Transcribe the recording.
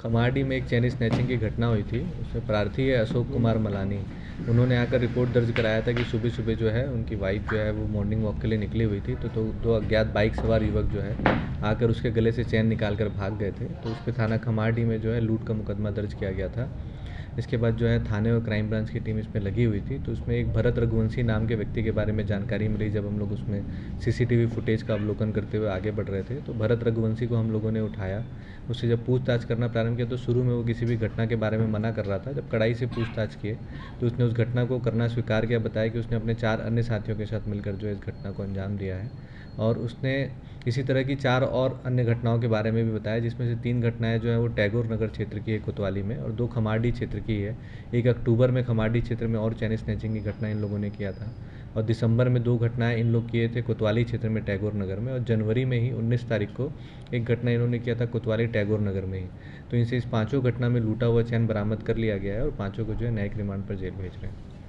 खमाड़ी में एक chain snatching की घटना हुई थी। उसमें प्रार्थी है अशोक कुमार मलानी। उन्होंने आकर रिपोर्ट दर्ज कराया था कि सुबह सुबह जो है उनकी वाइफ जो है वो मॉर्निंग वॉक के लिए निकली हुई थी, तो दो अज्ञात बाइक सवार युवक जो है आकर उसके गले से चैन निकाल कर भाग गए थे। तो उस पर थाना खमाड़ी में जो है लूट का मुकदमा दर्ज किया गया था। इसके बाद जो है थाने और क्राइम ब्रांच की टीम इसमें लगी हुई थी। तो उसमें एक भरत रघुवंशी नाम के व्यक्ति के बारे में जानकारी मिली जब हम लोग उसमें सीसीटीवी फुटेज का अवलोकन करते हुए आगे बढ़ रहे थे। तो भरत रघुवंशी को हम लोगों ने उठाया, उससे जब पूछताछ करना प्रारंभ किया तो शुरू में वो किसी भी घटना के बारे में मना कर रहा था। जब कड़ाई से पूछताछ किए तो उसने उस घटना को करना स्वीकार किया, बताया कि उसने अपने 4 अन्य साथियों के साथ मिलकर जो है इस घटना को अंजाम दिया है। और उसने इसी तरह की 4 और अन्य घटनाओं के बारे में भी बताया, जिसमें से 3 घटनाएं जो हैं वो टैगोर नगर क्षेत्र की है कोतवाली में, और 2 खमाड़ी क्षेत्र की है। 1 अक्टूबर में खमाड़ी क्षेत्र में और चैन स्नैचिंग की घटना इन लोगों ने किया था, और दिसंबर में 2 घटनाएं इन लोग किए थे कोतवाली क्षेत्र में टैगोर नगर में, और जनवरी में ही 19 तारीख को एक घटना इन्होंने किया था कोतवाली टैगोर नगर में ही। तो इनसे इस पाँचों घटना में लूटा हुआ चैन बरामद कर लिया गया है और पाँचों को जो है न्यायिक रिमांड पर जेल भेज रहे हैं।